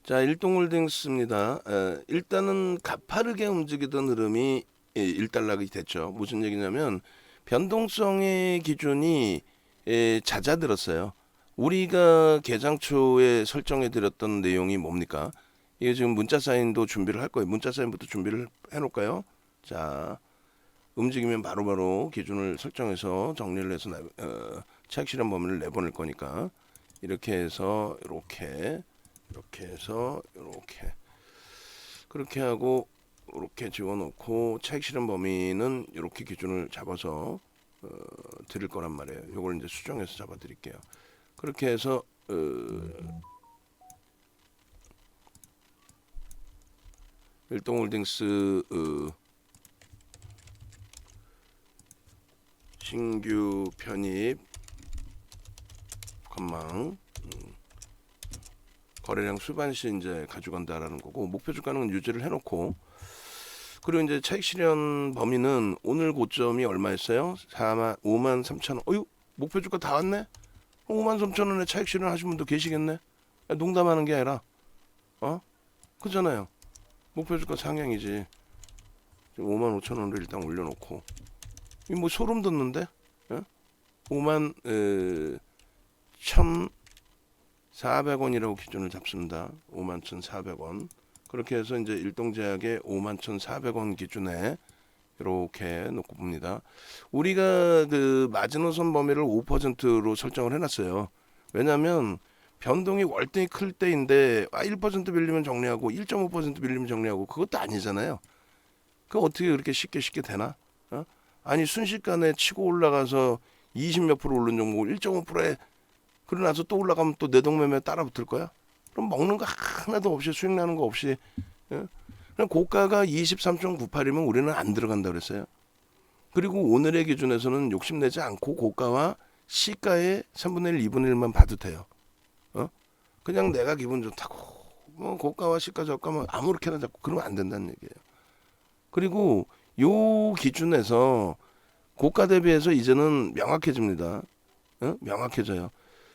자, 일동홀딩스입니다. 일단은 가파르게 움직이던 흐름이 일단락이 됐죠. 무슨 얘기냐면 변동성의 기준이 잦아들었어요. 우리가 개장 초에 설정해 드렸던 내용이 뭡니까? 이게 지금 문자 사인도 준비를 할 거예요. 문자 사인부터 준비를 해 놓을까요? 자, 움직이면 바로바로 기준을 설정해서 정리를 해서 차익 실현 범위를 내보낼 거니까 이렇게 해서 이렇게 해서 이렇게 그렇게 하고 이렇게 지워놓고 차익 실현 범위는 이렇게 기준을 잡아서 드릴 거란 말이에요. 요걸 이제 수정해서 잡아 드릴게요. 그렇게 해서 일동홀딩스 신규 편입 건망 거래량 수반시 이제 가져간다라는 거고, 목표 주가는 유지를 해놓고, 그리고 이제 차익 실현 범위는 오늘 고점이 얼마였어요? 5만 3천 원. 어유, 목표 주가 다 왔네. 5만 3천 원에 차익 실현 하신 분도 계시겠네. 농담하는 게 아니라 그잖아요. 목표 주가 상향이지. 5만 5천 원을 일단 올려놓고, 이 뭐 소름 돋는데? 5만 1,400원이라고 기준을 잡습니다. 51,400원. 그렇게 해서 이제 일동제약의 51,400원 기준에 이렇게 놓고 봅니다. 우리가 그 마지노선 범위를 5%로 설정을 해놨어요. 왜냐하면 변동이 월등히 클 때인데 1% 밀리면 정리하고 1.5% 밀리면 정리하고 그것도 아니잖아요. 그거 어떻게 그렇게 쉽게 되나? 아니 순식간에 치고 올라가서 20 몇 프로 오른 종목 1.5%에 그러고 나서 또 올라가면 또 내동매매 따라 붙을 거야? 그럼 먹는 거 하나도 없이 수익 나는 거 없이 그냥 고가가 23.98이면 우리는 안 들어간다 그랬어요. 그리고 오늘의 기준에서는 욕심내지 않고 고가와 시가의 3분의 1, 2분의 1만 봐도 돼요. 그냥 내가 기분 좋다고 뭐 고가와 시가 저가면 아무렇게나 잡고 그러면 안 된다는 얘기예요. 그리고 요 기준에서 고가 대비해서 이제는 명확해집니다. 명확해져요.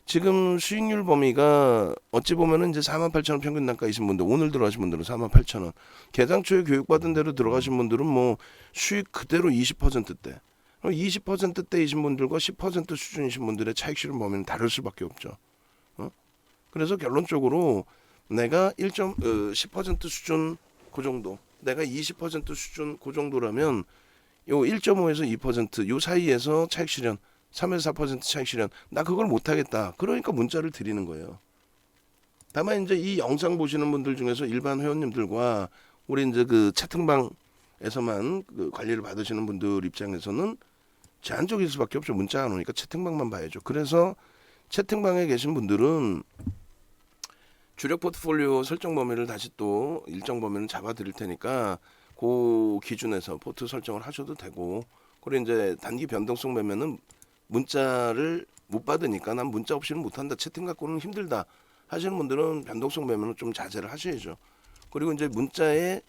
지금 수익률 범위가 어찌 보면은 이제 48,000원 평균 단가이신 분들, 오늘 들어가신 분들은 48,000원. 개장 초에 교육받은 대로 들어가신 분들은 뭐 수익 그대로 20%대. 20%대이신 분들과 10% 수준이신 분들의 차익 실현 범위는 다를 수밖에 없죠. 그래서 결론적으로 내가 10% 수준 그 정도, 내가 20% 수준 그 정도라면 요 1.5에서 2%요 사이에서 차익 실현 3에서 4% 차익 실현, 나 그걸 못하겠다. 그러니까 문자를 드리는 거예요. 다만 이제 이 영상 보시는 분들 중에서 일반 회원님들과 우리 이제 그 채팅방에서만 그 관리를 받으시는 분들 입장에서는 제한적일 수밖에 없죠. 문자가 안 오니까 채팅방만 봐야죠. 그래서 채팅방에 계신 분들은 주력 포트폴리오 설정 범위를 다시 또 일정 범위를 잡아 드릴 테니까 그 기준에서 포트 설정을 하셔도 되고, 그리고 이제 단기 변동성 매매는 문자를 못 받으니까 난 문자 없이는 못한다, 채팅 갖고는 힘들다 하시는 분들은 변동성 매매는 좀 자제를 하셔야죠. 그리고 이제 문자의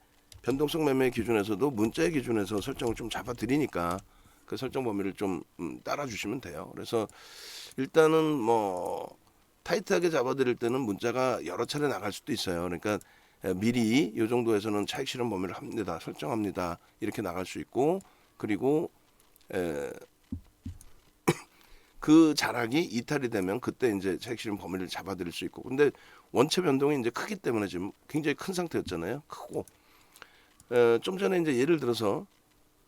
변동성 매매 기준에서도 문자의 기준에서 설정을 좀 잡아 드리니까 그 설정 범위를 좀 따라 주시면 돼요. 그래서 일단은 뭐 타이트하게 잡아 드릴 때는 문자가 여러 차례 나갈 수도 있어요. 그러니까 미리 이 정도에서는 차익 실현 범위를 합니다, 설정합니다, 이렇게 나갈 수 있고, 그리고 그 자락이 이탈이 되면 그때 이제 차익 실현 범위를 잡아드릴 수 있고, 근데 원체 변동이 이제 크기 때문에 지금 굉장히 큰 상태였잖아요. 크고 좀 전에 이제 예를 들어서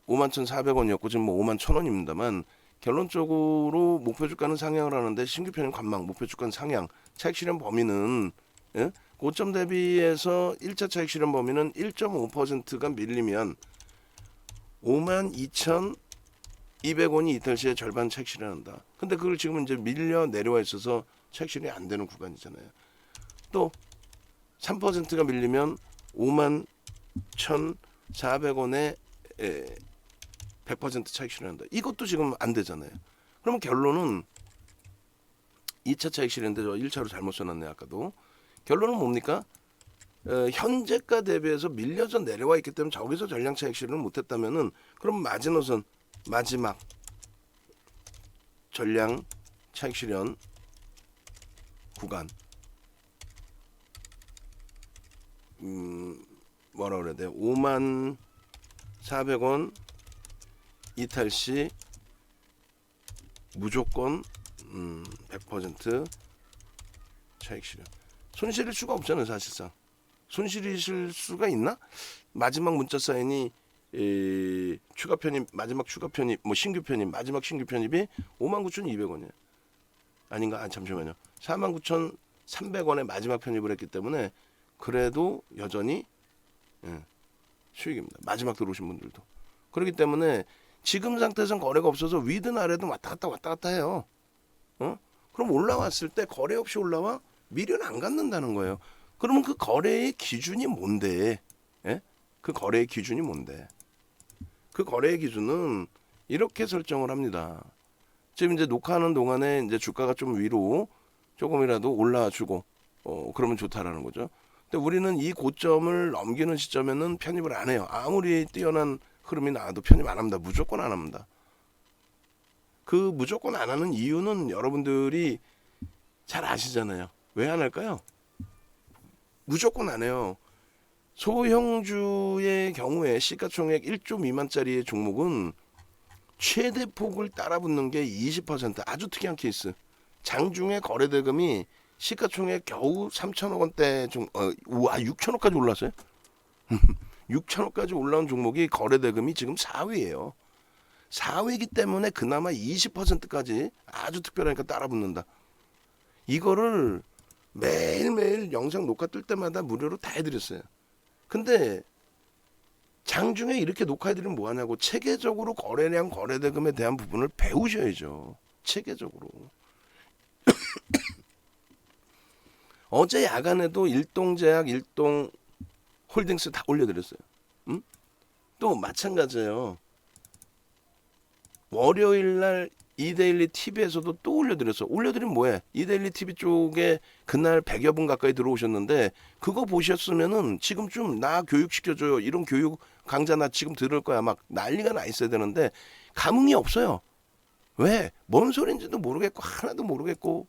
51,400원이었고 지금 뭐 51,000원입니다만 결론적으로 목표 주가는 상향을 하는데 신규 편입 관망, 목표 주가는 상향, 차익 실현 범위는 고점 대비해서 1차 차익 실현 범위는 1.5%가 밀리면 52,200원이 이탈 시에 절반 차익 실현한다. 근데 그걸 지금 이제 밀려 내려와 있어서 차익 실현이 안 되는 구간이잖아요. 또 3%가 밀리면 51,400원에 100% 차익 실현한다. 이것도 지금 안 되잖아요. 그러면 결론은 2차 차익 실현인데 저 1차로 잘못 써놨네 아까도. 결론은 뭡니까? 현재가 대비해서 밀려서 내려와 있기 때문에 저기서 전량 차익 실현을 못했다면은 그럼 마지노선 마지막 전량 차익 실현 구간 뭐라 그래야 돼요? 5만 400원 이탈 시 무조건 100% 차익 실현. 손실일 수가 없잖아요, 사실상. 손실이실 수가 있나? 마지막 문자 사인이 추가 편입, 마지막 추가 편입, 뭐 신규 편입, 마지막 신규 편입이 59,200원이에요. 아닌가? 잠시만요. 49,300원에 마지막 편입을 했기 때문에 그래도 여전히 수익입니다. 마지막 들어오신 분들도. 그렇기 때문에 지금 상태에서는 거래가 없어서 위든 아래든 왔다 갔다 해요. 그럼 올라왔을 때 거래 없이 올라와? 미련 안 갖는다는 거예요. 그러면 그 거래의 기준이 뭔데? 예? 그 거래의 기준이 뭔데? 그 거래의 기준은 이렇게 설정을 합니다. 지금 이제 녹화하는 동안에 이제 주가가 좀 위로 조금이라도 올라주고 그러면 좋다라는 거죠. 근데 우리는 이 고점을 넘기는 시점에는 편입을 안 해요. 아무리 뛰어난 흐름이 나와도 편입 안 합니다. 무조건 안 합니다. 그 무조건 안 하는 이유는 여러분들이 잘 아시잖아요. 왜 안 할까요? 무조건 안 해요. 소형주의 경우에 시가총액 1조 미만짜리의 종목은 최대 폭을 따라붙는 게 20%. 아주 특이한 케이스. 장중에 거래대금이 시가총액 겨우 3천억 원대 우와 6천억까지 올랐어요. 6천억까지 올라온 종목이 거래대금이 지금 4위예요. 4위이기 때문에 그나마 20%까지 아주 특별하니까 따라붙는다. 이거를 매일매일 영상 녹화 뜰 때마다 무료로 다 해드렸어요. 근데 장중에 이렇게 녹화해드리면 뭐하냐고. 체계적으로 거래량 거래대금에 대한 부분을 배우셔야죠. 체계적으로. 어제 야간에도 일동제약, 일동홀딩스 다 올려드렸어요. 또 마찬가지예요. 월요일날 이데일리 TV에서도 또 올려드렸어. 올려드리면 뭐해? 이데일리 TV 쪽에 그날 100여 분 가까이 들어오셨는데 그거 보셨으면은 지금쯤 나 교육시켜줘요. 이런 교육 강좌 나 지금 들을 거야. 막 난리가 나 있어야 되는데 감흥이 없어요. 왜? 뭔 소린지도 모르겠고 하나도 모르겠고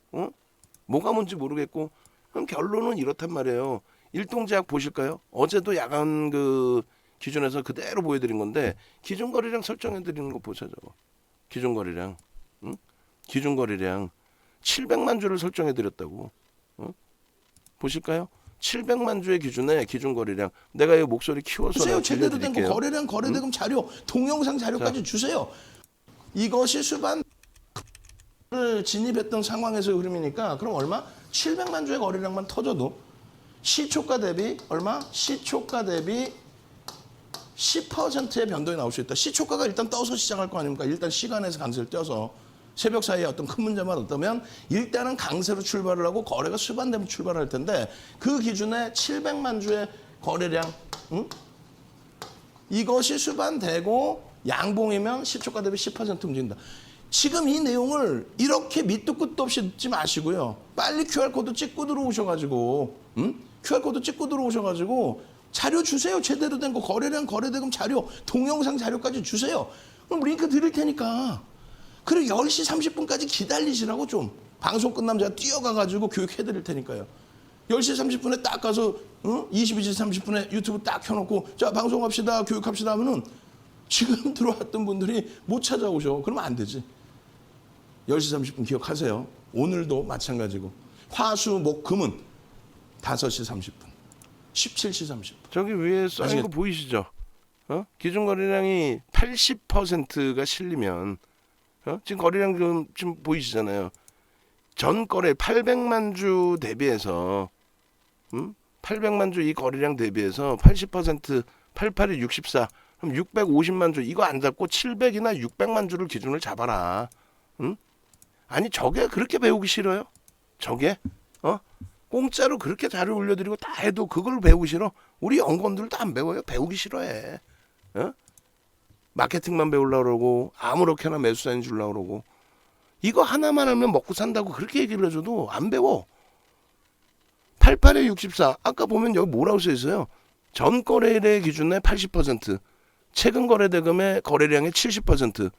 뭐가 뭔지 모르겠고. 그럼 결론은 이렇단 말이에요. 일동제약 보실까요? 어제도 야간 그 기준에서 그대로 보여드린 건데 기준 거래량 설정해드리는 거 보세요. 저거. 기준 거래량. 기준 거래량 700만 주를 설정해 드렸다고. 보실까요? 700만 주의 기준에 기준 거래량. 내가 이 목소리 키워서 주세요. 제대로 된 거 들려드릴게요. 거래량 거래대금 자료 동영상 자료까지 주세요. 이것이 수반을 진입했던 상황에서 흐름이니까 그럼 얼마? 700만 주의 거래량만 터져도 시초가 대비 얼마? 시초가 대비 10%의 변동이 나올 수 있다. 시초가가 일단 떠서 시작할 거 아닙니까? 일단 시간에서 강세를 떼어서 새벽 사이에 어떤 큰 문제만 없다면 일단은 강세로 출발을 하고 거래가 수반되면 출발할 텐데 그 기준에 700만 주의 거래량 이것이 수반되고 양봉이면 시초가 대비 10% 움직인다. 지금 이 내용을 이렇게 밑도 끝도 없이 듣지 마시고요. 빨리 QR코드 찍고 들어오셔가지고 QR코드 찍고 들어오셔가지고 자료 주세요. 제대로 된 거 거래량 거래대금 자료 동영상 자료까지 주세요. 그럼 링크 드릴 테니까. 그리고 10시 30분까지 기다리시라고 좀. 방송 끝나면 제가 뛰어가가지고 교육해드릴 테니까요. 10시 30분에 딱 가서 22시 30분에 유튜브 딱 켜놓고 자 방송합시다 교육합시다 하면은 지금 들어왔던 분들이 못 찾아오셔. 그러면 안 되지. 10시 30분 기억하세요. 오늘도 마찬가지고. 화수 목 금은 5시 30분. 17시 30분. 저기 위에 써있는 거 보이시죠? 기준 거래량이 80%가 실리면 지금 거래량 지금 보이시잖아요. 전 거래 800만 주 대비해서 800만 주 이 거래량 대비해서 80% 88이 64 그럼 650만 주 이거 안 잡고 700이나 600만 주를 기준을 잡아라. 아니 저게 그렇게 배우기 싫어요? 저게? 공짜로 그렇게 자료 올려드리고 다 해도 그걸 배우기 싫어? 우리 연구원들도 안 배워요. 배우기 싫어해. 마케팅만 배우려고 그러고 아무렇게나 매수 사인 주려고 그러고 이거 하나만 하면 먹고 산다고 그렇게 얘기를 해줘도 안 배워. 88에 64 아까 보면 여기 뭐라고 써 있어요? 전 거래일의 기준에 80% 최근 거래 대금의 거래량의 70%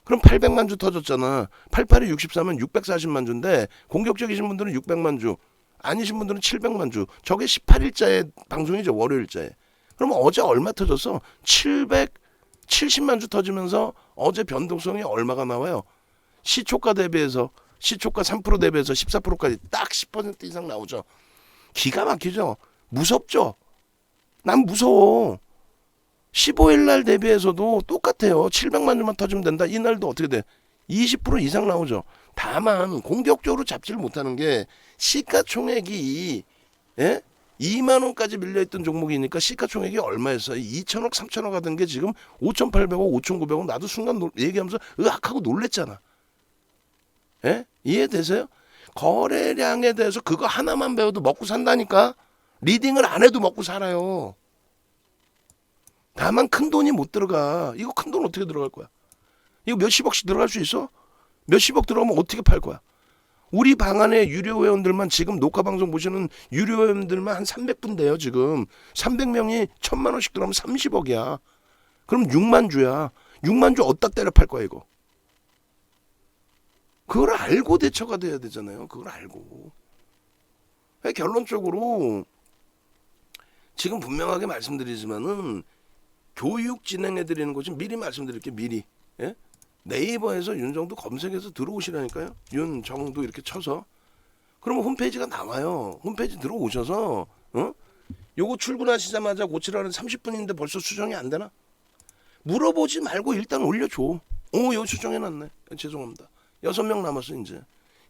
그럼 800만 주 터졌잖아. 88에 64면 640만 주인데 공격적이신 분들은 600만 주 아니신 분들은 700만 주. 저게 18일자의 방송이죠. 월요일자에. 그러면 어제 얼마 터졌어? 770만 주 터지면서 어제 변동성이 얼마가 나와요? 시초가 대비해서 시초가 3% 대비해서 14%까지 딱 10% 이상 나오죠. 기가 막히죠. 무섭죠. 난 무서워. 15일 날 대비해서도 똑같아요. 700만 주만 터지면 된다. 이날도 어떻게 돼? 20% 이상 나오죠. 다만 공격적으로 잡지를 못하는 게 시가총액이 2만 원까지 밀려있던 종목이니까 시가총액이 얼마였어요? 2천억, 3천억 하던 게 지금 5,800억, 5,900억. 나도 순간 얘기하면서 으악하고 놀랬잖아. 이해되세요? 거래량에 대해서 그거 하나만 배워도 먹고 산다니까. 리딩을 안 해도 먹고 살아요. 다만 큰 돈이 못 들어가. 이거 큰 돈 어떻게 들어갈 거야? 이거 몇십억씩 들어갈 수 있어? 몇십억 들어가면 어떻게 팔 거야? 우리 방 안에 유료 회원들만 지금 녹화 방송 보시는 유료 회원들만 한 300분 돼요. 지금 300명이 1,000만 원씩 들어가면 30억이야. 그럼 6만 주야. 6만 주 어디다 때려 팔 거야 이거? 그걸 알고 대처가 돼야 되잖아요. 그걸 알고. 결론적으로 지금 분명하게 말씀드리지만은 교육 진행해 드리는 거지. 미리 말씀드릴게요. 미리. 네이버에서 윤정도 검색해서 들어오시라니까요. 윤정도 이렇게 쳐서. 그러면 홈페이지가 나와요. 홈페이지 들어오셔서 요거 출근하시자마자 고치라는 30분인데 벌써 수정이 안 되나? 물어보지 말고 일단 올려줘. 요 수정해놨네. 죄송합니다. 6명 남았어 이제.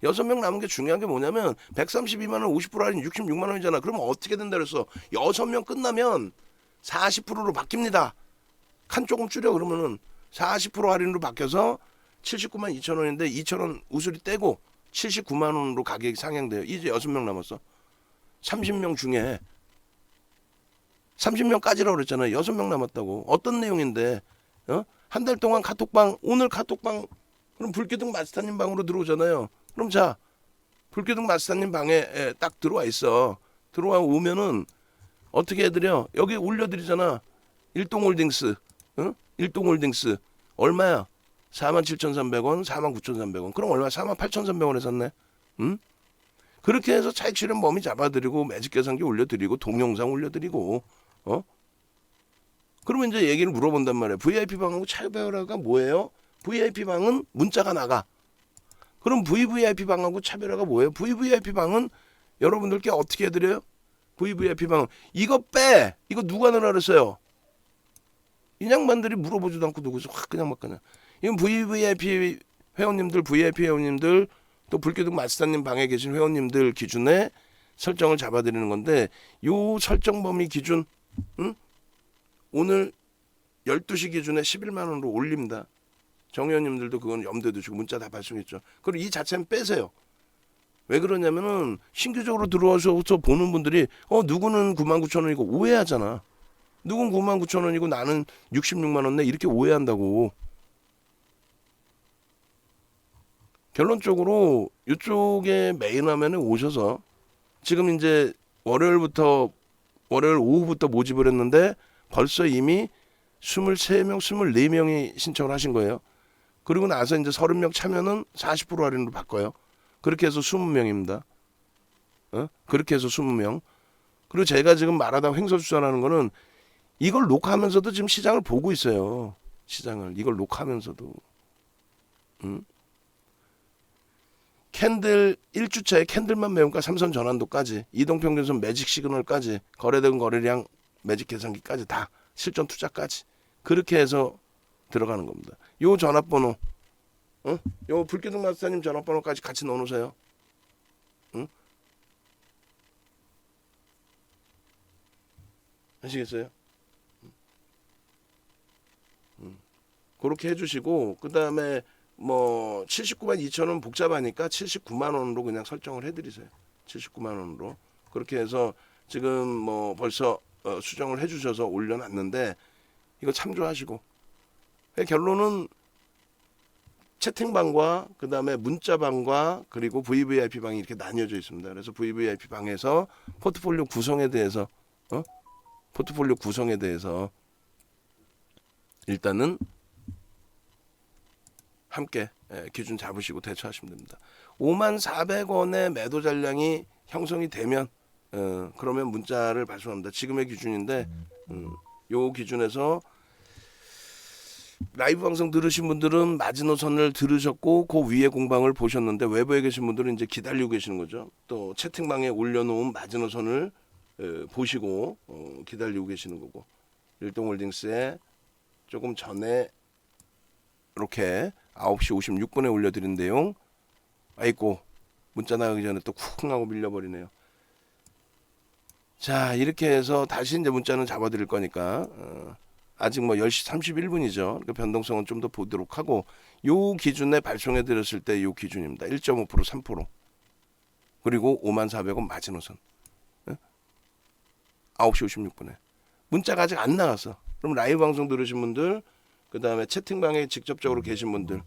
6명 남은 게 중요한 게 뭐냐면 132만 원 50% 할인 66만 원이잖아. 그러면 어떻게 된다 그랬어? 6명 끝나면 40%로 바뀝니다. 칸 조금 줄여. 그러면은 40% 할인으로 바뀌어서 79만 2천 원인데 2천 원 우수리 떼고 79만 원으로 가격이 상향돼요. 이제 6명 남았어. 30명 중에 30명까지라고 그랬잖아요. 6명 남았다고. 어떤 내용인데 한 달 동안 카톡방, 오늘 카톡방 그럼 불기둥 마스터님 방으로 들어오잖아요. 그럼 자, 불기둥 마스터님 방에 딱 들어와 있어. 들어와 오면은 어떻게 해드려? 여기 올려드리잖아. 일동홀딩스. 일동홀딩스. 얼마야? 47,300원, 49,300원. 그럼 얼마? 48,300원에 샀네. 그렇게 해서 차익 실현 범위 잡아드리고 매직 계산기 올려드리고 동영상 올려드리고 그러면 이제 얘기를 물어본단 말이에요. VIP 방하고 차별화가 뭐예요? VIP 방은 문자가 나가. 그럼 VVIP 방하고 차별화가 뭐예요? VVIP 방은 여러분들께 어떻게 해드려요? VVIP 방은 이거 빼. 이거 누가 넣으라 그랬어요? 이 양반들이 물어보지도 않고 누구서 확 그냥 막 그냥. 이건 VVIP 회원님들, VIP 회원님들 또 불기둥 마스터님 방에 계신 회원님들 기준에 설정을 잡아드리는 건데 요 설정 범위 기준 오늘 12시 기준에 11만 원으로 올립니다. 정 회원님들도 그건 염두에 두시고 문자 다 발송했죠. 그리고 이 자체는 빼세요. 왜 그러냐면은 신규적으로 들어와서 보는 분들이 누구는 99,000원이고 오해하잖아. 누군 99,000원이고 나는 66만 원 내 이렇게 오해한다고. 결론적으로 이쪽에 메인 화면에 오셔서 지금 이제 월요일 오후부터 모집을 했는데 벌써 이미 23명, 24명이 신청을 하신 거예요. 그리고 나서 이제 30명 차면은 40% 할인으로 바꿔요. 그렇게 해서 20명입니다. 그렇게 해서 20명. 그리고 제가 지금 말하다 횡설수설하는 거는 이걸 녹화하면서도 지금 시장을 보고 있어요. 시장을 이걸 녹화하면서도. 캔들 1주차에 캔들만 매운가 삼선 전환도까지 이동평균선 매직 시그널까지 거래된 거래량 매직 계산기까지 다 실전 투자까지 그렇게 해서 들어가는 겁니다. 요 전화번호 요 불기둥 마스터님 전화번호까지 같이 넣어놓으세요. 아시겠어요? 그렇게 해주시고 그 다음에 뭐 79만 2천 원 복잡하니까 79만 원으로 그냥 설정을 해드리세요. 79만 원으로 그렇게 해서 지금 뭐 벌써 수정을 해주셔서 올려놨는데 이거 참조하시고 결론은 채팅방과 그 다음에 문자방과 그리고 VVIP 방이 이렇게 나뉘어져 있습니다. 그래서 VVIP 방에서 포트폴리오 구성에 대해서 일단은 함께 기준 잡으시고 대처하시면 됩니다. 54,000원의 매도 잔량이 형성이 되면 그러면 문자를 발송합니다. 지금의 기준인데 요 기준에서 라이브 방송 들으신 분들은 마지노선을 들으셨고 그 위에 공방을 보셨는데 외부에 계신 분들은 이제 기다리고 계시는 거죠. 또 채팅방에 올려놓은 마지노선을 보시고 기다리고 계시는 거고 일동홀딩스에 조금 전에 이렇게 9시 56분에 올려드린 내용 아이고 문자 나가기 전에 또 쿵 하고 밀려버리네요. 자 이렇게 해서 다시 이제 문자는 잡아드릴 거니까 아직 뭐 10시 31분이죠. 그러니까 변동성은 좀 더 보도록 하고 요 기준에 발송해 드렸을 때 요 기준입니다. 1.5% 3% 그리고 54,000원 마지노선 9시 56분에 문자가 아직 안 나갔어. 그럼 라이브 방송 들으신 분들 그 다음에 채팅방에 직접적으로 계신 분들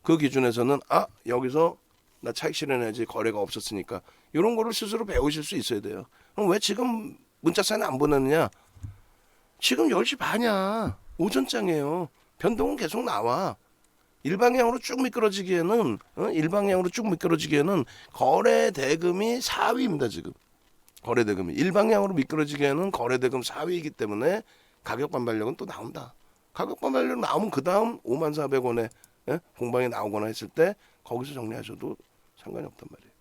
그 기준에서는 여기서 나 차익 실현해야지 거래가 없었으니까 이런 거를 스스로 배우실 수 있어야 돼요. 그럼 왜 지금 문자 사인 안 보내느냐? 지금 10시 반이야. 오전장이에요. 변동은 계속 나와. 일방향으로 쭉 미끄러지기에는 거래 대금이 4위입니다. 지금 거래 대금이 일방향으로 미끄러지기에는 거래 대금 4위이기 때문에 가격 반발력은 또 나온다. 가격 반발력 나오면 그 다음 54,000원에 공방이 나오거나 했을 때 거기서 정리하셔도 상관이 없단 말이에요.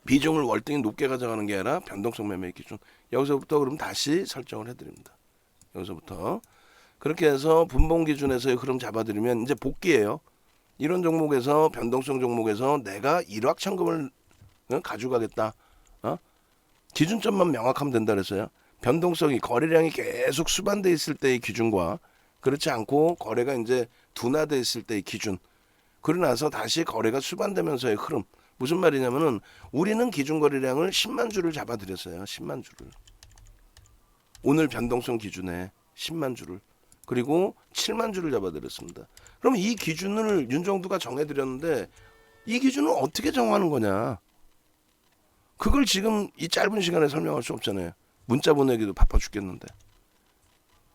비중을 월등히 높게 가져가는 게 아니라 변동성 매매 기준. 여기서부터 그럼 다시 설정을 해드립니다. 여기서부터 그렇게 해서 분봉 기준에서의 흐름 잡아드리면 이제 복귀예요. 이런 종목에서 변동성 종목에서 내가 일확천금을 가져가겠다. 기준점만 명확하면 된다 그랬어요. 변동성이 거래량이 계속 수반돼 있을 때의 기준과 그렇지 않고 거래가 이제 둔화돼 있을 때의 기준. 그러고 나서 다시 거래가 수반되면서의 흐름. 무슨 말이냐면은 우리는 기준 거래량을 10만 주를 잡아드렸어요. 10만 주를. 오늘 변동성 기준에 10만 주를. 그리고 7만 주를 잡아드렸습니다. 그럼 이 기준을 윤정두가 정해드렸는데 이 기준을 어떻게 정하는 거냐. 그걸 지금 이 짧은 시간에 설명할 수 없잖아요. 문자 보내기도 바빠 죽겠는데.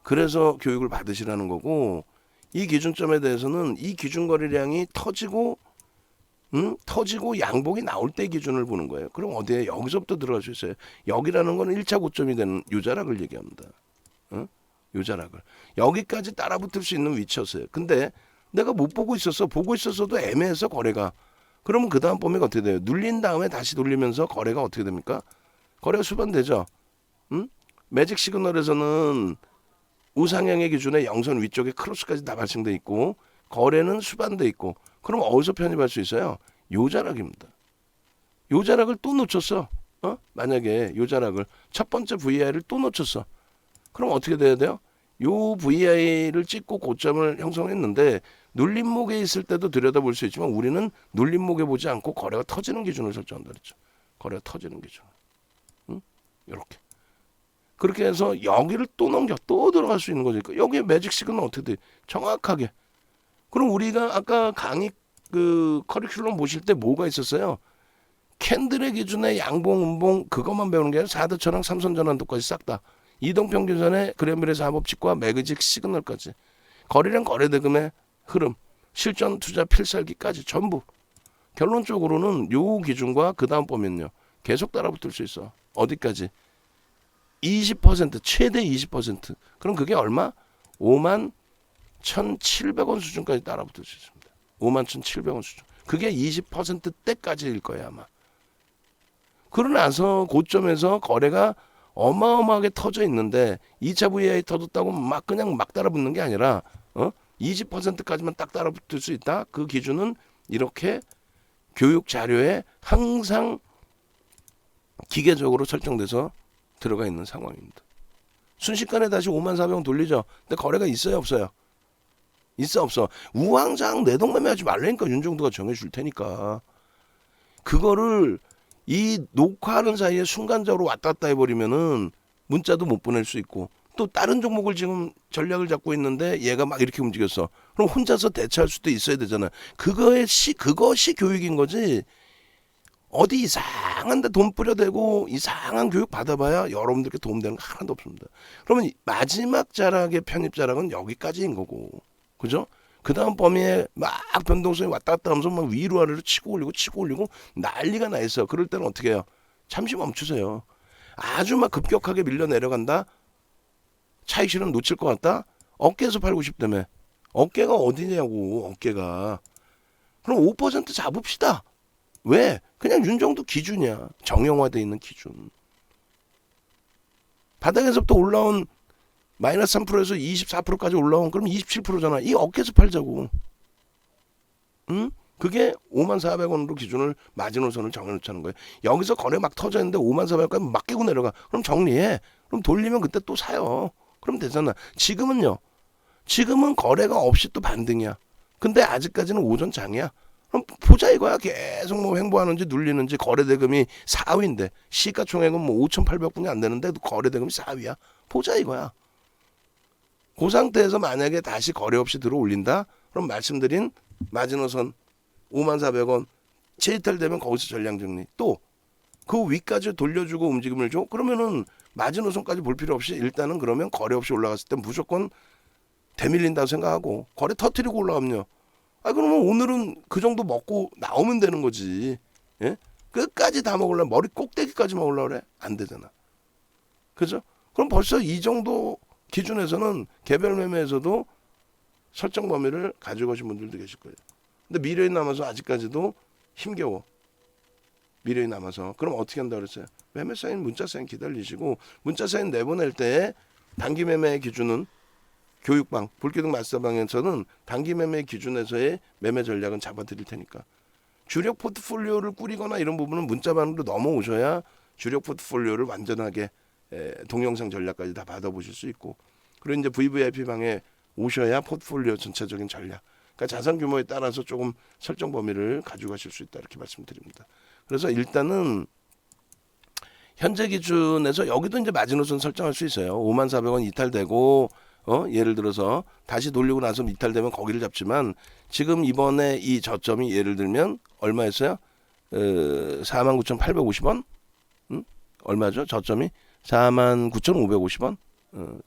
그래서 교육을 받으시라는 거고 이 기준점에 대해서는 이 기준 거래량이 터지고 양봉이 나올 때 기준을 보는 거예요. 그럼 어디에 여기서부터 들어갈 수 있어요. 여기라는 건 1차 고점이 되는 요자락을 얘기합니다. 요자락을. 여기까지 따라붙을 수 있는 위치였어요. 근데 내가 못 보고 있었어. 보고 있었어도 애매해서 거래가. 그러면 그 다음 범위가 어떻게 돼요? 눌린 다음에 다시 돌리면서 거래가 어떻게 됩니까? 거래가 수반되죠. 매직 시그널에서는 우상향의 기준에 영선 위쪽에 크로스까지 다 발생돼 있고 거래는 수반돼 있고 그럼 어디서 편입할 수 있어요? 요자락입니다. 요자락을 또 놓쳤어. 만약에 요자락을 첫 번째 VI를 또 놓쳤어. 그럼 어떻게 돼야 돼요? 요 VI를 찍고 고점을 형성했는데 눌림목에 있을 때도 들여다볼 수 있지만 우리는 눌림목에 보지 않고 거래가 터지는 기준을 설정한다 그랬죠. 거래가 터지는 기준. 이렇게. 그렇게 해서 여기를 또 넘겨 또 들어갈 수 있는 거니까 여기에 매직 시그널은 어떻게 돼? 정확하게. 그럼 우리가 아까 강의 그 커리큘럼 보실 때 뭐가 있었어요? 캔들의 기준에 양봉, 음봉 그것만 배우는 게 아니라 4대 천왕, 삼선 전환도까지 싹 다. 이동평균선의 그래밀의 사법칙과 매직 시그널까지. 거래량 거래대금의 흐름, 실전 투자 필살기까지 전부. 결론적으로는 요 기준과 그 다음 보면요. 계속 따라붙을 수 있어. 어디까지? 20% 최대 20%. 그럼 그게 얼마? 51,700원 수준까지 따라붙을 수 있습니다. 51,700원 수준. 그게 20%대까지일 거예요 아마. 그러고 나서 고점에서 거래가 어마어마하게 터져 있는데 2차 VI 터졌다고 막 그냥 막 따라붙는 게 아니라 20%까지만 딱 따라붙을 수 있다. 그 기준은 이렇게 교육 자료에 항상 기계적으로 설정돼서 들어가 있는 상황입니다. 순식간에 다시 54,000원 돌리죠. 근데 거래가 있어요 없어요? 있어 없어? 우왕좌왕 내동매매하지 말라니까 윤정두가 정해줄 테니까. 그거를 이 녹화하는 사이에 순간적으로 왔다 갔다 해버리면은 문자도 못 보낼 수 있고 또 다른 종목을 지금 전략을 잡고 있는데 얘가 막 이렇게 움직였어. 그럼 혼자서 대처할 수도 있어야 되잖아. 그것이 교육인 거지. 어디 이상한 데 돈 뿌려대고 이상한 교육 받아봐야 여러분들께 도움되는 거 하나도 없습니다. 그러면 마지막 자락의 편입 자락은 여기까지인 거고. 그죠? 그 다음 범위에 막 변동성이 왔다 갔다 하면서 막 위로 아래로 치고 올리고 난리가 나 있어. 그럴 때는 어떻게 해요? 잠시 멈추세요. 아주 막 급격하게 밀려 내려간다. 차익 실현 놓칠 것 같다. 어깨에서 팔고 싶다며. 어깨가 어디냐고. 어깨가. 그럼 5% 잡읍시다. 왜? 그냥 윤정도 기준이야. 정형화되어 있는 기준. 바닥에서부터 올라온 마이너스 3%에서 24%까지 올라온 그럼 27%잖아. 이 어깨에서 팔자고. 응? 그게 54,400원으로 기준을 마지노선을 정해놓자는 거예요. 여기서 거래 막 터졌는데 54,400원까지 막 깨고 내려가. 그럼 정리해. 그럼 돌리면 그때 또 사요. 그럼 되잖아. 지금은요. 지금은 거래가 없이 또 반등이야. 근데 아직까지는 오전 장이야. 그럼 보자 이거야. 계속 뭐 횡보하는지 눌리는지. 거래대금이 4위인데 시가총액은 뭐 5,800분이 안 되는데 거래대금이 4위야. 보자 이거야. 그 상태에서 만약에 다시 거래 없이 들어 올린다? 그럼 말씀드린 마지노선 54,400원 재이탈되면 거기서 전량정리. 또 그 위까지 돌려주고 움직임을 줘? 그러면은 마지노선까지 볼 필요 없이 일단은 그러면 거래 없이 올라갔을 때 무조건 대밀린다고 생각하고 거래 터트리고 올라가면요. 그러면 오늘은 그 정도 먹고 나오면 되는 거지. 예? 끝까지 다 먹으려면 머리 꼭대기까지 먹으려고 그래? 안 되잖아. 그죠? 그럼 벌써 이 정도 기준에서는 개별 매매에서도 설정 범위를 가지고 오신 분들도 계실 거예요. 근데 미래에 남아서 아직까지도 힘겨워. 미래에 남아서. 그럼 어떻게 한다고 그랬어요? 매매 사인, 문자 사인 기다리시고 문자 사인 내보낼 때 단기 매매 기준은 교육방, 불기둥 마스터방에서는 단기 매매 기준에서의 매매 전략은 잡아드릴 테니까. 주력 포트폴리오를 꾸리거나 이런 부분은 문자방으로 넘어오셔야 주력 포트폴리오를 완전하게 동영상 전략까지 다 받아보실 수 있고, 그리고 이제 VVIP 방에 오셔야 포트폴리오 전체적인 전략, 그러니까 자산 규모에 따라서 조금 설정 범위를 가져가실 수 있다 이렇게 말씀드립니다. 그래서 일단은 현재 기준에서 여기도 이제 마지노선 설정할 수 있어요. 54,400원 이탈되고 예를 들어서 다시 돌리고 나서 이탈되면 거기를 잡지만 지금 이번에 이 저점이 예를 들면 얼마였어요? 49,850원? 얼마죠? 저점이 49,550원?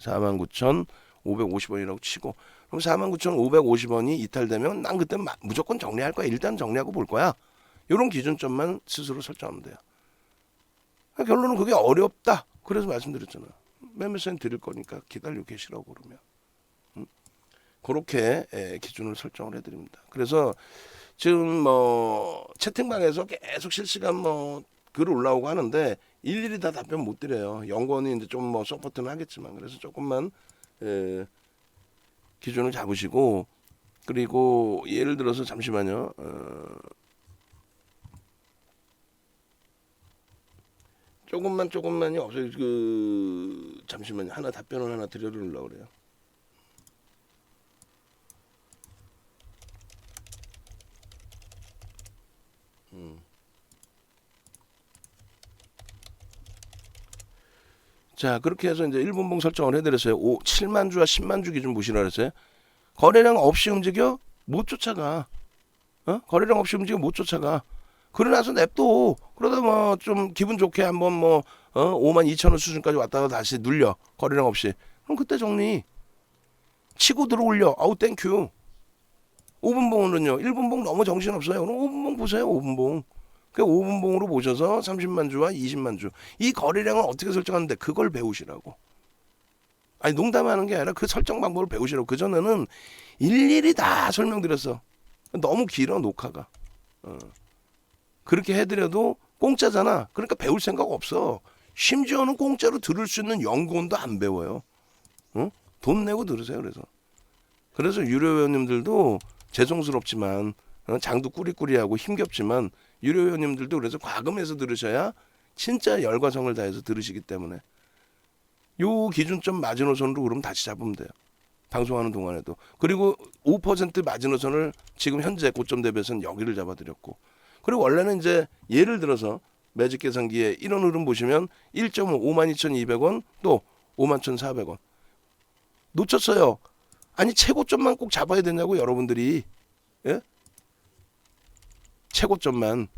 49,550원이라고 치고, 그럼 49,550원이 이탈되면 난 그때 무조건 정리할 거야. 일단 정리하고 볼 거야. 이런 기준점만 스스로 설정하면 돼요. 결론은 그게 어렵다. 그래서 말씀드렸잖아요. 매매사인 드릴 거니까 기다리고 계시라고 그러면. 그렇게 기준을 설정을 해드립니다. 그래서 지금 뭐 채팅방에서 계속 실시간 뭐 글 올라오고 하는데 일일이 다 답변 못 드려요. 연구원이 이제 좀 뭐 서포트는 하겠지만, 그래서 조금만 기준을 잡으시고, 그리고 예를 들어서 잠시만요. 조금만이 없어요. 잠시만요. 하나 답변을 하나 드려보려고 그래요. 자, 그렇게 해서 이제 1분봉 설정을 해드렸어요. 7만 주와 10만 주 기준 보시라 그랬어요. 거래량 없이 움직여? 못 쫓아가. 거래량 없이 움직여 못 쫓아가. 그러나서 냅둬. 그러다 뭐 좀 기분 좋게 한번 뭐 52,000원 수준까지 왔다가 다시 눌려. 거래량 없이. 그럼 그때 정리. 치고 들어 올려. 아우 땡큐. 5분봉으로는요. 1분봉 너무 정신없어요. 그럼 5분봉 보세요. 5분봉. 그 5분봉으로 보셔서 30만 주와 20만 주. 이 거래량을 어떻게 설정하는데 그걸 배우시라고. 아니 농담하는 게 아니라 그 설정 방법을 배우시라고. 그전에는 일일이 다 설명드렸어. 너무 길어 녹화가. 그렇게 해드려도 공짜잖아. 그러니까 배울 생각 없어. 심지어는 공짜로 들을 수 있는 연구원도 안 배워요. 돈 내고 들으세요. 그래서 유료 회원님들도 죄송스럽지만 장도 꾸리꾸리하고 힘겹지만 유료 회원님들도 그래서 과금해서 들으셔야 진짜 열과 성을 다해서 들으시기 때문에 요 기준점 마지노선으로 그럼 다시 잡으면 돼요. 방송하는 동안에도. 그리고 5% 마지노선을 지금 현재 고점 대비해서는 여기를 잡아드렸고, 그리고 원래는 이제 예를 들어서 매직 계산기에 이런 흐름 보시면 1.5 52,200원 또 51,400원 놓쳤어요. 아니 최고점만 꼭 잡아야 되냐고 여러분들이. 예? 최고점만.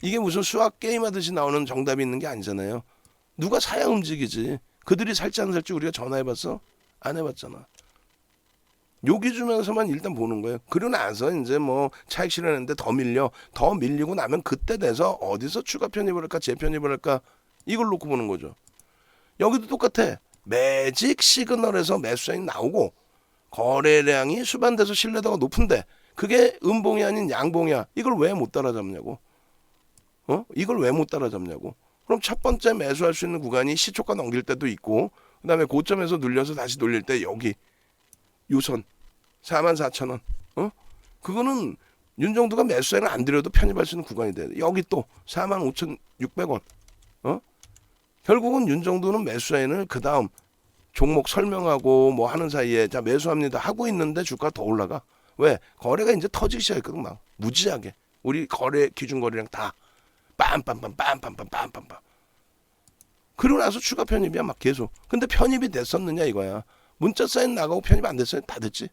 이게 무슨 수학 게임 하듯이 나오는 정답이 있는 게 아니잖아요. 누가 사야 움직이지. 그들이 살지 안 살지 우리가 전화해봤어? 안 해봤잖아. 요 기준에서만 일단 보는 거예요. 그러고 나서 이제 뭐 차익 실현했는데 더 밀리고 나면 그때 돼서 어디서 추가 편입을 할까 재편입을 할까 이걸 놓고 보는 거죠. 여기도 똑같아. 매직 시그널에서 매수 사인이 나오고 거래량이 수반돼서 신뢰도가 높은데 그게 음봉이 아닌 양봉이야. 이걸 왜 못 따라잡냐고. 이걸 왜 못 따라잡냐고. 그럼 첫 번째 매수할 수 있는 구간이 시초가 넘길 때도 있고 그다음에 고점에서 눌려서 다시 돌릴 때 여기 요선 44,000원. 그거는 윤정도가 매수에는 안 들여도 편입할 수 있는 구간이 돼. 여기 또 45,600원. 결국은 윤정도는 매수에는 그 다음 종목 설명하고 뭐 하는 사이에 자 매수합니다 하고 있는데 주가 더 올라가. 왜? 거래가 이제 터지기 시작했거든. 막 무지하게. 우리 거래 기준 거래량 다 빰빰빰. 그러고 나서 추가 편입이야 막 계속. 근데 편입이 됐었느냐 이거야. 문자 사인 나가고 편입 안 됐어요? 다 됐지.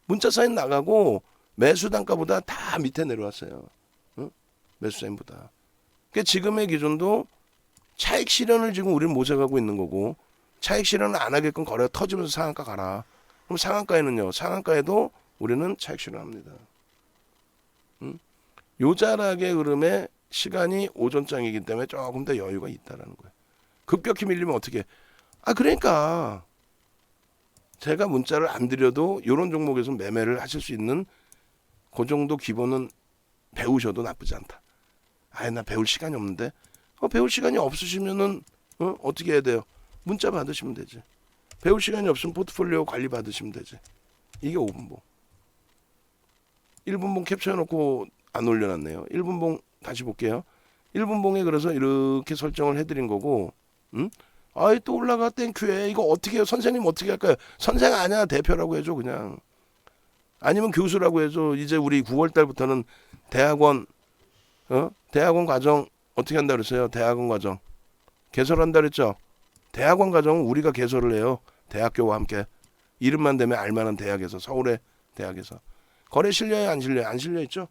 문자 사인 나가고 매수 단가보다 다 밑에 내려왔어요. 매수 사인보다. 그러니까 지금의 기준도 차익 실현을 지금 우리는 모색하고 있는 거고 차익 실현을 안 하게끔 거래가 터지면서 상한가 가라. 그럼 상한가에는요. 상한가에도 우리는 차익 실현합니다. 요자락의 흐름에 시간이 오전장이기 때문에 조금 더 여유가 있다라는 거예요. 급격히 밀리면 어떻게? 그러니까 제가 문자를 안 드려도 이런 종목에서 매매를 하실 수 있는 그 정도 기본은 배우셔도 나쁘지 않다. 나 배울 시간이 없는데. 배울 시간이 없으시면은 어떻게 해야 돼요? 문자 받으시면 되지. 배울 시간이 없으면 포트폴리오 관리 받으시면 되지. 이게 5분봉. 1분봉 캡처해놓고 안 올려놨네요. 1분봉 다시 볼게요. 1분봉에 그래서 이렇게 설정을 해드린 거고 또 올라가 땡큐에 이거 어떻게 해요? 선생님 어떻게 할까요? 선생 아니야 대표라고 해줘 그냥. 아니면 교수라고 해줘. 이제 우리 9월 달부터는 대학원 대학원 과정 어떻게 한다 그랬어요? 대학원 과정 개설한다 그랬죠? 대학원 과정은 우리가 개설을 해요. 대학교와 함께. 이름만 되면 알만한 대학에서 서울의 대학에서. 거래 실려요? 안 실려요? 안 실려 있죠?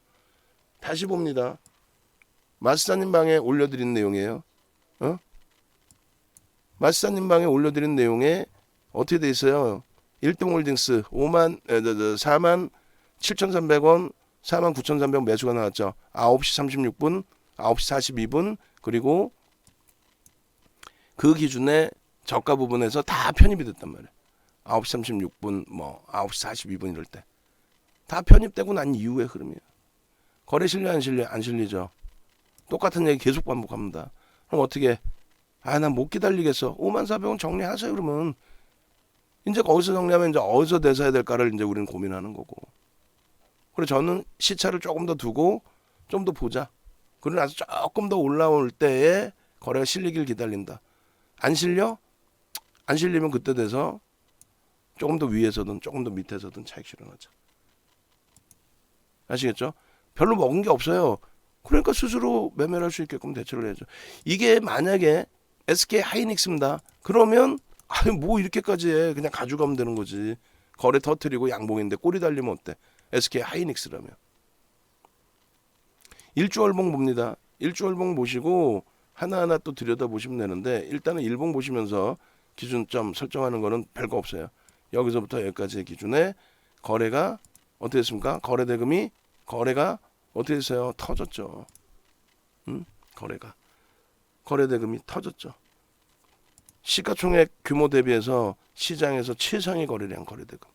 다시 봅니다. 마스터님 방에 올려드린 내용이에요. 마스터님 방에 올려드린 내용에 어떻게 돼 있어요? 일동홀딩스 47,300원 49,300원 매수가 나왔죠. 9시 36분 9시 42분 그리고 그 기준에 저가 부분에서 다 편입이 됐단 말이에요. 9시 36분 뭐 9시 42분 이럴 때 다 편입되고 난 이후의 흐름이에요. 거래 실려 안 실려? 안 실리죠. 똑같은 얘기 계속 반복합니다. 그럼 어떻게? 난 못 기다리겠어. 54,000원 정리하세요 그러면. 이제 거기서 정리하면 이제 어디서 대사해야 될까를 이제 우리는 고민하는 거고. 그래서 저는 시차를 조금 더 두고 좀 더 보자. 그러고 나서 조금 더 올라올 때에 거래가 실리길 기다린다. 안 실려? 안 실리면 그때 돼서 조금 더 위에서든 조금 더 밑에서든 차익 실현하자. 아시겠죠? 별로 먹은 게 없어요. 그러니까 스스로 매매를 할 수 있게끔 대처를 해야죠. 이게 만약에 SK 하이닉스입니다. 그러면 뭐 이렇게까지 해. 그냥 가져가면 되는 거지. 거래 터트리고 양봉인데 꼬리 달리면 어때? SK 하이닉스라면. 일주월봉 봅니다. 일주월봉 보시고 하나하나 또 들여다보시면 되는데 일단은 일봉 보시면서 기준점 설정하는 거는 별거 없어요. 여기서부터 여기까지의 기준에 거래가 어떻게 됐습니까? 거래가 어떻게 됐어요? 터졌죠. 거래대금이 터졌죠. 시가총액 규모 대비해서 시장에서 최상의 거래량 거래대금.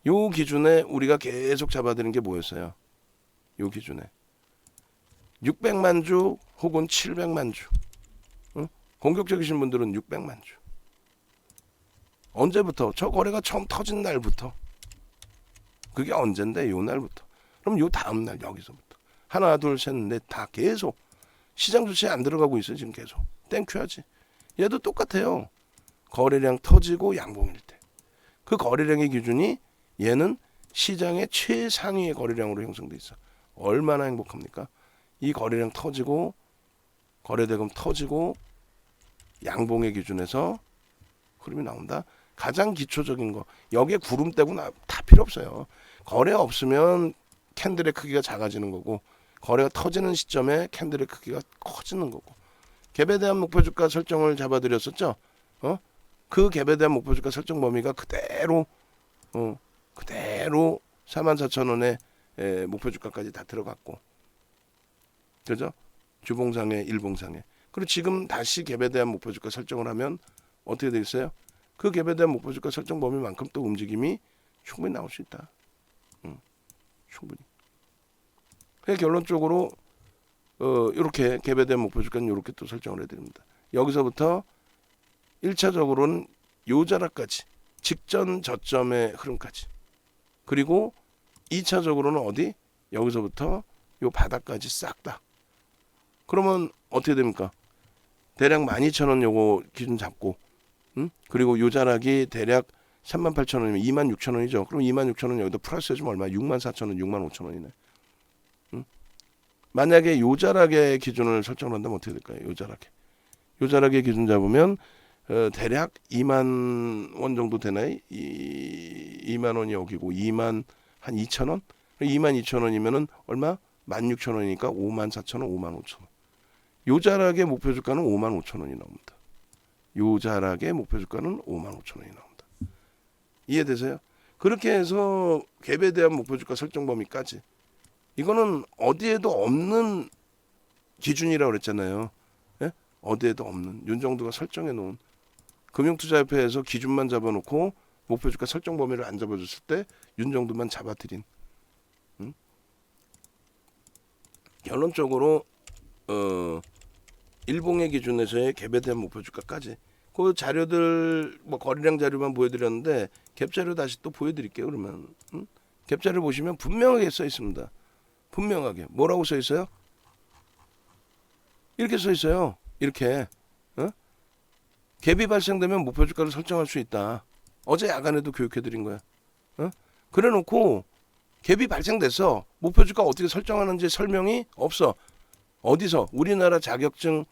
요 기준에 우리가 계속 잡아드는 게 뭐였어요? 요 기준에 600만 주 혹은 700만 주. 공격적이신 분들은 600만 주. 언제부터? 저 거래가 처음 터진 날부터. 그게 언젠데? 요 날부터. 그럼 요 다음 날 여기서부터. 하나 둘 셋 넷 다 계속. 시장 주체에 안 들어가고 있어요 지금 계속. 땡큐 하지. 얘도 똑같아요. 거래량 터지고 양봉일 때. 그 거래량의 기준이 얘는 시장의 최상위의 거래량으로 형성돼 있어. 얼마나 행복합니까? 이 거래량 터지고 거래대금 터지고 양봉의 기준에서 흐름이 나온다. 가장 기초적인 거. 여기에 구름 떼고 다 필요 없어요. 거래 없으면 캔들의 크기가 작아지는 거고 거래가 터지는 시점에 캔들의 크기가 커지는 거고. 갭에 대한 목표 주가 설정을 잡아드렸었죠. 그 갭에 대한 목표주가 설정 범위가 그대로 44,000원의 목표주가까지 다 들어갔고, 그죠? 주봉상에 일봉상에. 그리고 지금 다시 갭에 대한 목표주가 설정을 하면 어떻게 되겠어요? 그 갭에 대한 목표주가 설정 범위만큼 또 움직임이 충분히 나올 수 있다. 충분히. 그래서 결론적으로 이렇게 갭에 대한 목표주가는 이렇게 또 설정을 해드립니다. 여기서부터 1차적으로는 요 자락까지, 직전 저점의 흐름까지, 그리고 2차적으로는 어디? 여기서부터 요 바닥까지 싹 다. 그러면 어떻게 됩니까? 대략 12,000원 요거 기준 잡고, 그리고 요 자락이 대략 38,000원이면 26,000원이죠. 그럼 26,000원 여기다 플러스 해주면 얼마? 64,000원, 65,000원이네. 만약에 요 자락의 기준을 설정을 한다면 어떻게 될까요? 요 자락에. 요 자락의 기준 잡으면 대략 2만 원 정도 되나요? 2만 원이 여기고 2만 한 2천 원? 2만 2천 원이면은 얼마? 16,000원이니까 54,000원, 55,000원. 요 자락의 목표 주가는 55,000원이 나옵니다. 요 자락의 목표 주가는 55,000원이 나옵니다. 이해되세요? 그렇게 해서 갭에 대한 목표 주가 설정 범위까지, 이거는 어디에도 없는 기준이라고 그랬잖아요. 예? 어디에도 없는, 윤정두가 설정해 놓은, 금융투자협회에서 기준만 잡아놓고 목표주가 설정 범위를 안 잡아줬을 때 윤정두만 잡아들인. 결론적으로 일봉의 기준에서의 갭에 대한 목표주가까지, 그 자료들 뭐 거래량 자료만 보여드렸는데 갭 자료 다시 또 보여드릴게요. 그러면 갭 자료 보시면 분명하게 써 있습니다. 분명하게 뭐라고 써 있어요? 이렇게 써 있어요. 이렇게 갭이 발생되면 목표 주가를 설정할 수 있다. 어제 야간에도 교육해드린 거야. 그래놓고 갭이 발생돼서 목표 주가 어떻게 설정하는지 설명이 없어. 어디서? 우리나라 자격증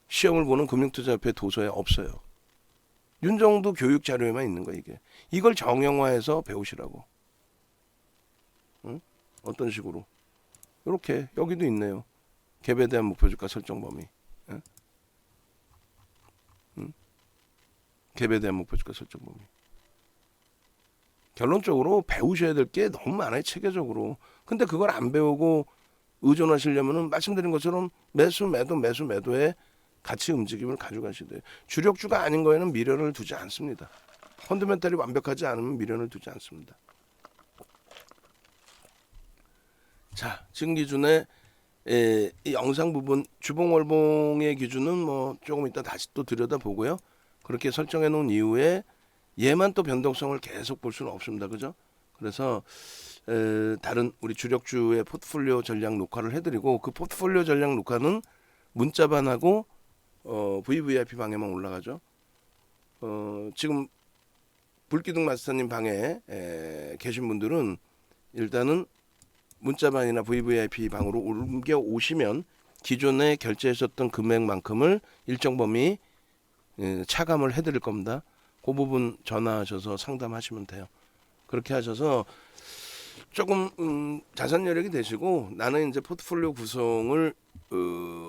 시험을 보는 금융투자협회 도서에 없어요. 윤정두 교육 자료에만 있는 거야 이게. 이걸 정형화해서 배우시라고. 어떤 식으로? 이렇게 여기도 있네요. 갭에 대한 목표 주가 설정 범위. 갭에 대한 목표 주가 설정 범위. 결론적으로 배우셔야 될 게 너무 많아요, 체계적으로. 근데 그걸 안 배우고 의존하시려면은 말씀드린 것처럼 매수매도에 같이 움직임을 가져가셔야 돼요. 주력주가 아닌 거에는 미련을 두지 않습니다. 펀더멘탈이 완벽하지 않으면 미련을 두지 않습니다. 자, 지금 기준에 이 영상 부분 주봉월봉의 기준은 뭐 조금 이따 다시 또 들여다보고요. 그렇게 설정해 놓은 이후에 얘만 또 변동성을 계속 볼 수는 없습니다. 그죠? 그래서 다른 우리 주력주의 포트폴리오 전략 녹화를 해드리고, 그 포트폴리오 전략 녹화는 문자반하고 VVIP 방에만 올라가죠. 지금 불기둥 마스터님 방에 계신 분들은 일단은 문자반이나 VVIP 방으로 옮겨 오시면 기존에 결제하셨던 금액만큼을 일정 범위 차감을 해드릴 겁니다. 그 부분 전화하셔서 상담하시면 돼요. 그렇게 하셔서 조금 자산 여력이 되시고, 나는 이제 포트폴리오 구성을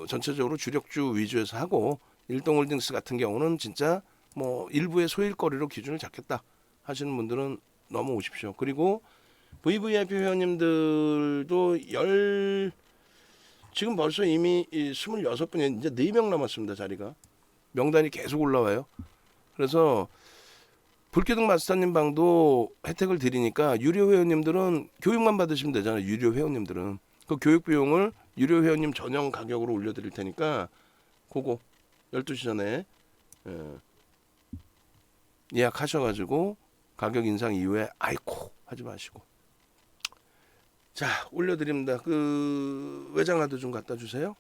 전체적으로 주력주 위주에서 하고, 일동홀딩스 같은 경우는 진짜 뭐 일부의 소일거리로 기준을 잡겠다 하시는 분들은 넘어오십시오. 그리고 VVIP 회원님들도 지금 벌써 이미 26분이 이제 4명 남았습니다. 자리가. 명단이 계속 올라와요. 그래서 불기둥 마스터님 방도 혜택을 드리니까 유료 회원님들은 교육만 받으시면 되잖아요. 유료 회원님들은 그 교육 비용을 유료 회원님 전용 가격으로 올려드릴 테니까 그거 12시 전에 예약하셔가지고 가격 인상 이후에 아이코 하지 마시고, 자 올려드립니다. 그 외장하드 좀 갖다 주세요.